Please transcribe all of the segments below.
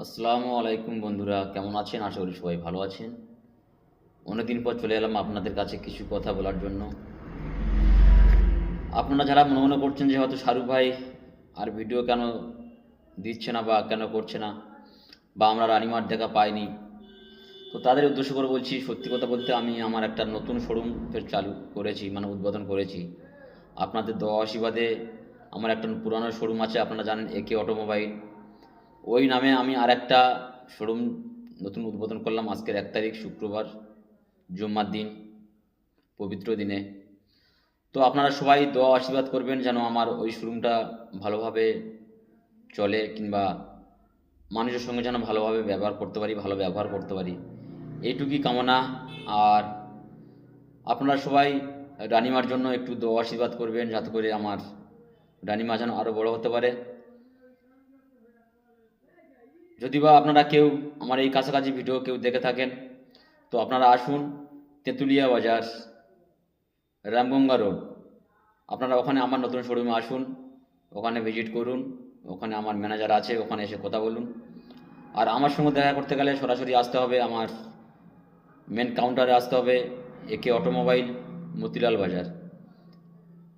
আসসালামু আলাইকুম বন্ধুরা, কেমন আছেন? আশা করি সবাই ভালো আছেন। অনেকদিন পর চলে এলাম আপনাদের কাছে কিছু কথা বলার জন্য। আপনারা যারা মনে মনে করছেন যে হয়তো শাহরুখ ভাই আর ভিডিও কেন দিচ্ছে না বা কেন করছে না, বা আমরা রানিমার দেখা পাইনি, তো তাদের উদ্দেশ্য করে বলছি, সত্যি কথা বলতে আমি আমার একটা নতুন শোরুম চালু করেছি, মানে উদ্বোধন করেছি। আপনাদের দোয়া আশীর্বাদে আমার একটা পুরানো শোরুম আছে, আপনারা জানেন, একে অটোমোবাইল। ওই নামে আমি আর একটা শোরুম নতুন উদ্বোধন করলাম আজকের 1 তারিখ, শুক্রবার, জুম্মার দিন, পবিত্র দিনে। তো আপনারা সবাই দোয়া আশীর্বাদ করবেন যেন আমার ওই শোরুমটা ভালোভাবে চলে, কিংবা মানুষের সঙ্গে যেন ভালোভাবে ব্যবহার করতে পারি, ভালো ব্যবহার করতে পারি, এইটুকুই কামনা। আর আপনারা সবাই রানিমার জন্য একটু দোয়া আশীর্বাদ করবেন, যাতে করে আমার রানিমা যেন আরও বড় হতে পারে। যদি বা আপনারা কেউ আমার এই কাছাকাছি ভিডিও কেউ দেখে থাকেন, তো আপনারা আসুন তেঁতুলিয়া বাজার, রামগঙ্গা রোড। আপনারা ওখানে আমার নতুন শোরুমে আসুন, ওখানে ভিজিট করুন, ওখানে আমার ম্যানেজার আছে, ওখানে এসে কথা বলুন। আর আমার সঙ্গে দেখা করতে গেলে সরাসরি আসতে হবে, আমার মেন কাউন্টারে আসতে হবে, একে অটোমোবাইল, মতিলাল বাজার।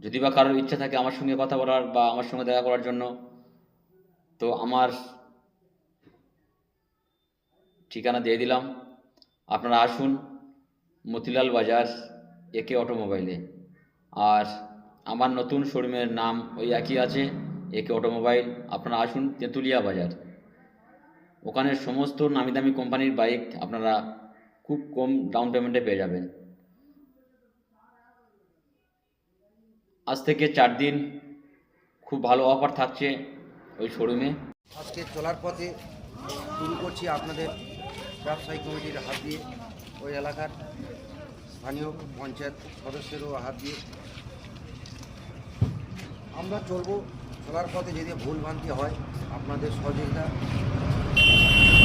যদি বা কারোর ইচ্ছা থাকে আমার সঙ্গে কথা বলার বা আমার সঙ্গে দেখা করার জন্য, তো আমার ঠিকানা দিয়ে দিলাম, আপনারা আসুন মতিলাল বাজার, একে অটোমোবাইলে। আর আমার নতুন শোরুমের নাম ওই একই আছে, একে অটোমোবাইল। আপনারা আসুন তেঁতুলিয়া বাজার, ওখানে সমস্ত নামি দামি কোম্পানির বাইক আপনারা খুব কম ডাউন পেমেন্টে পেয়ে যাবেন। আজ থেকে 4 দিন খুব ভালো অফার থাকছে ওই শোরুমে। আজকে চলার পথে শুরু করছি আপনাদের ব্যবসায়ী কমিটির হাত দিয়ে, ওই এলাকার স্থানীয় পঞ্চায়েত সদস্যেরও হাত দিয়ে আমরা চলবো। চলার পথে যদি ভুল ভ্রান্তি হয় আপনাদের সহযোগিতা,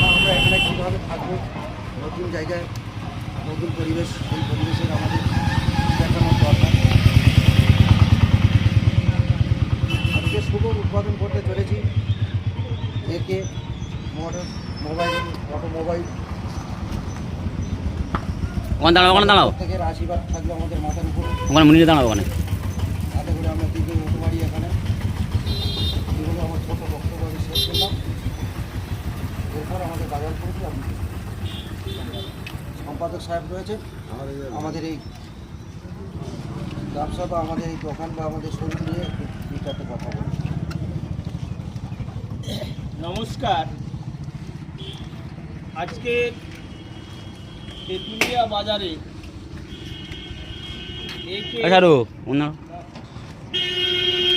আমরা এখানে কীভাবে থাকবো, নতুন জায়গায় নতুন পরিবেশ, সেই পরিবেশের আমাদের দেখানোর দরকার। আজকে শুভ উদ্বোধন করতে চলেছি একে অটোমোবাইল। ওখানে দাঁড়াও থেকে আশীর্বাদ থাকবে আমাদের মাথার উপরে, ওখানে মনিরে দাঁড়াও ওখানে। তাতে করে আমরা দিকে উঠতে পারি। এখানে এগুলো আমার ছোটো বক্তব্য আমি শেষ করলাম। এরপর আমাদের বাজার করেছি সম্পাদক সাহেব রয়েছে, আমাদের এই ব্যবসা বা আমাদের এই দোকান বা আমাদের শরীর নিয়ে একটু কথা বলি। নমস্কার। আজকে তেঁতুলিয়া বাজারে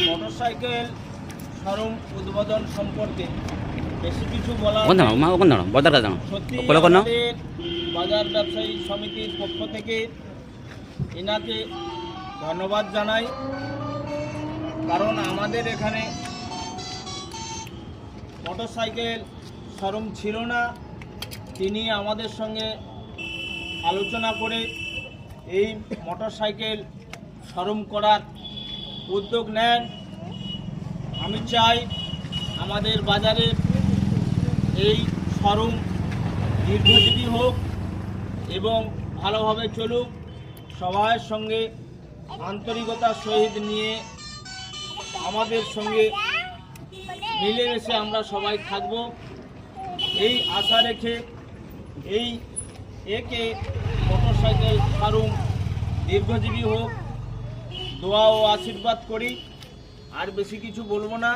মোটরসাইকেল শোরুম উদ্বোধন সম্পর্কে বেশি কিছু বলার সত্যি আমাদের বাজার ব্যবসায়ী সমিতির পক্ষ থেকে এনাকে ধন্যবাদ জানাই, কারণ আমাদের এখানে মোটরসাইকেল শোরুম ছিল না। তিনি আমাদের সঙ্গে আলোচনা করে এই মোটরসাইকেল শোরুম করার উদ্যোগ নেন। আমি চাই আমাদের বাজারে এই শোরুম দীর্ঘজীবী হোক এবং ভালোভাবে চলুক। সবার সঙ্গে আন্তরিকতার সহিত নিয়ে আমাদের সঙ্গে মিলেমিশে আমরা সবাই থাকব, এই আশা রেখে এই একে মোটরসাইকেল শোরুম দীর্ঘজীবী হোক, দোয়া ও আশীর্বাদ করি। আর বেশি কিছু বলবো না,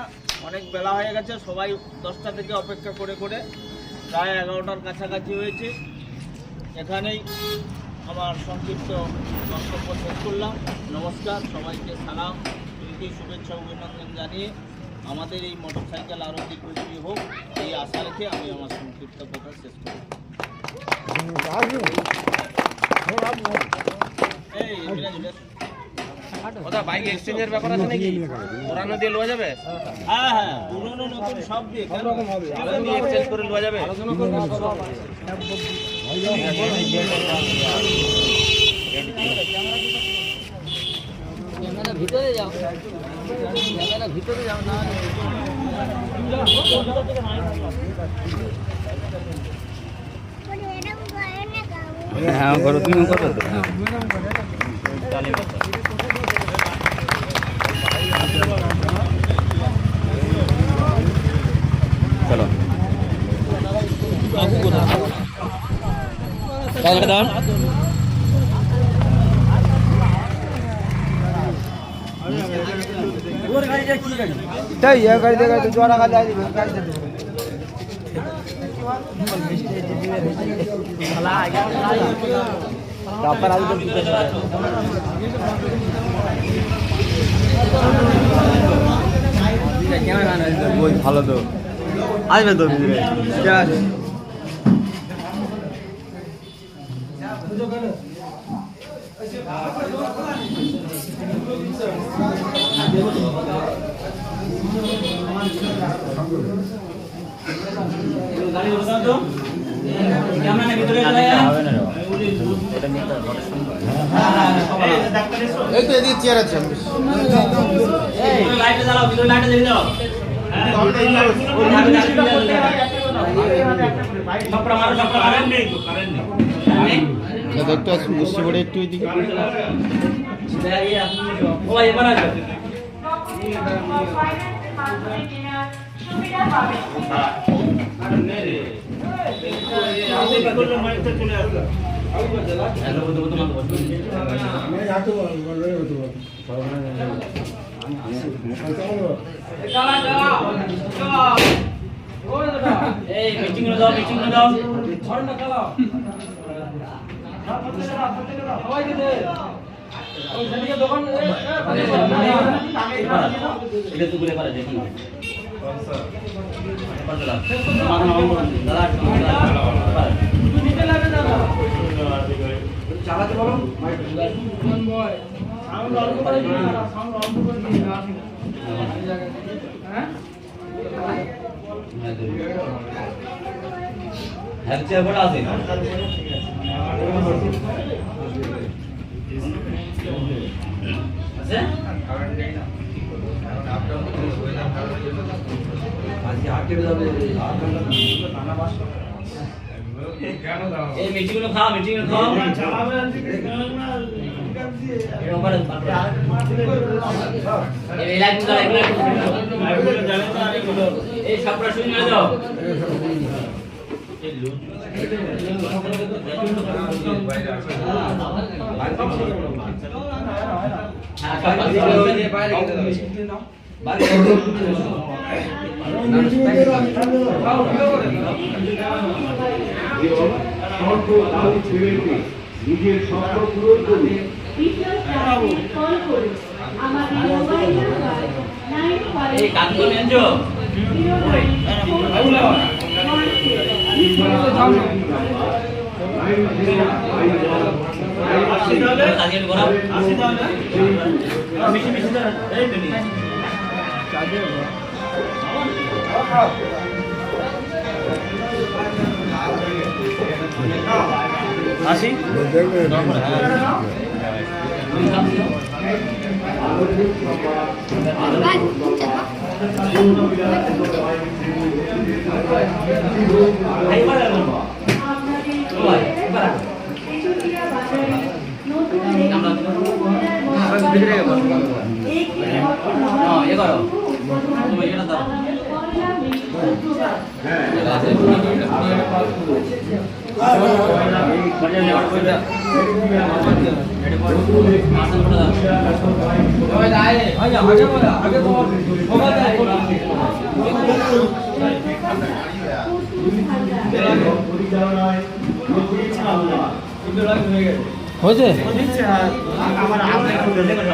অনেক বেলা হয়ে গেছে, সবাই 10টা থেকে অপেক্ষা করে করে প্রায় 11টার কাছাকাছি হয়েছে। এখানেই আমার সংক্ষিপ্ত বক্তব্য শেষ করলাম। নমস্কার, সবাইকে সালাম, প্রীতি, শুভেচ্ছা, অভিনন্দন জানিয়ে আমাদের এই মোটরসাইকেল আরও দীর্ঘজীবী হোক, এই আশা রেখে আমি আমার সংক্ষিপ্ত কথা শেষ করি। বাইক এক্সচেঞ্জের ব্যাপার আছে নাকি? পুরানো দিয়ে লওয়া যাবে? হ্যাঁ হ্যাঁ, পুরনো নতুন সব দিয়ে এক্সচেঞ্জ করে লওয়া যাবে? ভিতরে যাও, ভিতরে যাও না। হ্যাঁ করো, তুমি করো তো। চলো তাই গাড়ি দেখা জোয়ারা গাড়ি আই দিবে গাড়িতে দেবো তারপর আগে ভালো তো আসবে তো এই তো এদিকে চেয়ার আছে দেখতে আসুন বসে পড়ে একটু এদিকে এই মিটিং দাও মিটিং দাও এটা তো বলে পারে দেখি চালাতে বলো হ্যাঁ চেয়ার বড় আছে আছে আজকে হাটে যাবে এই মিটিং গুলো খাও মিটিং গুলো খাও এই লাইট গুলো এই সবটা শুনে নিয়ে যাও নিজের স্বপ্ন পূরণ করুন। এই কাজ করে এনজো কাজের গোড়া মিশি মিশি দাও এই মিনি আসি হয়েছে আমার